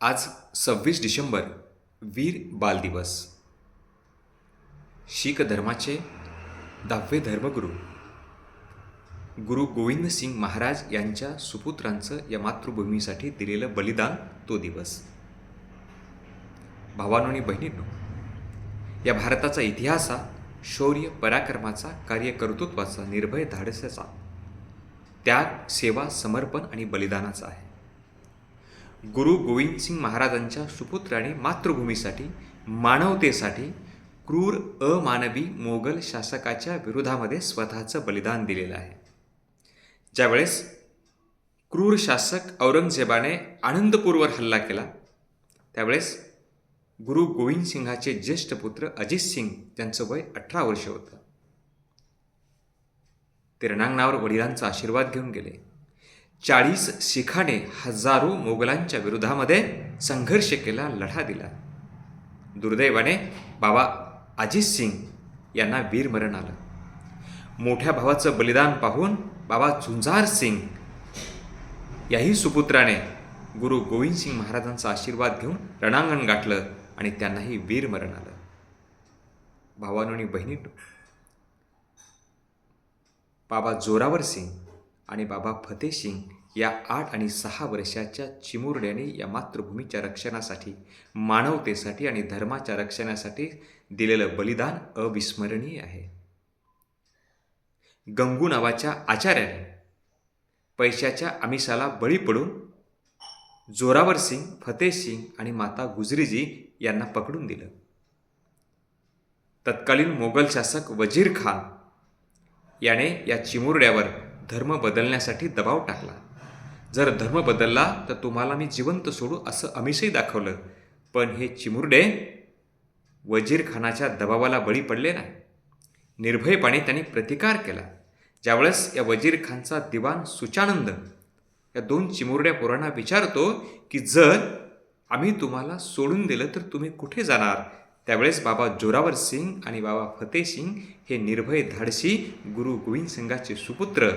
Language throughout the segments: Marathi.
आज 26 डिसेंबर वीर बाल दिवस. शीख धर्माचे 10वे धर्मगुरू गुरु गोविंद सिंग महाराज यांच्या सुपुत्रांचं या मातृभूमीसाठी दिलेलं बलिदान तो दिवस. भावांनो आणि बहिणींनो, या भारताचा इतिहास हा शौर्य, पराक्रमाचा, कार्यकर्तृत्वाचा, निर्भय धाडसाचा, त्याग, सेवा, समर्पण आणि बलिदानाचा आहे. गुरु गोविंद सिंग महाराजांच्या सुपुत्राने मातृभूमीसाठी, मानवतेसाठी क्रूर अमानवी मोगल शासकाच्या विरोधामध्ये स्वतःचं बलिदान दिलेलं आहे. ज्यावेळेस क्रूर शासक औरंगजेबाने आनंदपूरवर हल्ला केला, त्यावेळेस गुरु गोविंद सिंगाचे ज्येष्ठ पुत्र अजित सिंग त्यांचं वय 18 वर्ष होतं. ते रणांगणावर वडिलांचा आशीर्वाद घेऊन गेले. 40 शिखाने हजारो मोगलांच्या विरोधामध्ये संघर्ष केला, लढा दिला. दुर्दैवाने बाबा अजित सिंग यांना वीरमरण आलं. मोठ्या भावाचं बलिदान पाहून बाबा झुंजार सिंग याही सुपुत्राने गुरु गोविंद सिंग महाराजांचा आशीर्वाद घेऊन रणांगण गाठलं आणि त्यांनाही वीरमरण आलं. भावांनो आणि बहिणींनो, बाबा जोरावर सिंग आणि बाबा फतेह सिंग या 8 आणि 6 वर्षाच्या चिमुरड्याने या मातृभूमीच्या रक्षणासाठी, मानवतेसाठी आणि धर्माच्या रक्षणासाठी दिलेलं बलिदान अविस्मरणीय आहे. गंगू नावाच्या आचार्याने पैशाच्या आमिषाला बळी पडून जोरावर सिंग, फतेह सिंग आणि माता गुजरीजी यांना पकडून दिलं. तत्कालीन मोगल शासक वजीर खान याने या चिमुरड्यावर धर्म बदलण्यासाठी दबाव टाकला. जर धर्म बदलला तर तुम्हाला मी जिवंत सोडू असं आमिषही दाखवलं. पण हे चिमुरडे वजीर खानाच्या दबावाला बळी पडले नाही. निर्भयपणे त्यांनी प्रतिकार केला. ज्यावेळेस या वजीर खानचा दिवाण सुचानंद या 2 चिमुरड्या पोरांना विचारतो की जर आम्ही तुम्हाला सोडून दिलं तर तुम्ही कुठे जाणार, त्यावेळेस बाबा जोरावर सिंग आणि बाबा फतेह सिंग हे निर्भय धाडसी गुरु गोविंद सिंगाचे सुपुत्र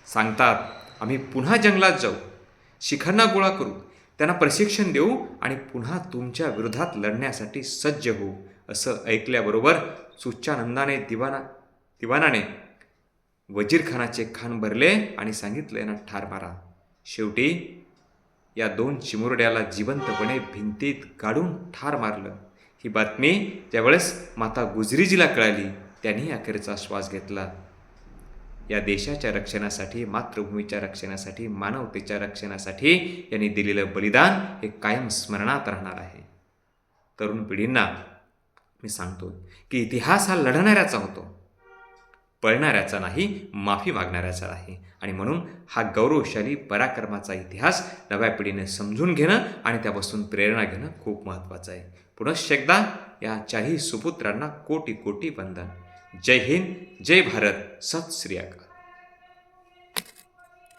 सांगतात, आम्ही पुन्हा जंगलात जाऊ, शिखांना गोळा करू, त्यांना प्रशिक्षण देऊ आणि पुन्हा तुमच्या विरोधात लढण्यासाठी सज्ज होऊ. असं ऐकल्याबरोबर सुचानंदाने दिवाणाने वजीर खानाचे खान भरले आणि सांगितलं यांना ठार मारा. शेवटी या 2 चिमुरड्याला जिवंतपणे भिंतीत गाडून ठार मारलं. ही बातमी ज्यावेळेस माता गुजरीजीला कळाली, त्यांनी अखेरचा श्वास घेतला. या देशाच्या रक्षणासाठी, मातृभूमीच्या रक्षणासाठी, मानवतेच्या रक्षणासाठी यांनी दिलेलं बलिदान हे कायम स्मरणात राहणार आहे. तरुण पिढींना मी सांगतो की इतिहास हा लढणाऱ्याचा होतो, पळणाऱ्याचा नाही, माफी मागणाऱ्याचा आहे. आणि म्हणून हा गौरवशाली पराक्रमाचा इतिहास नव्या पिढीने समजून घेणं आणि त्यापासून प्रेरणा घेणं खूप महत्त्वाचं आहे. पुनश्च एकदा या 4ही सुपुत्रांना कोटी कोटी वंदन. जय हिंद, जय भारत, सत श्री अकाल.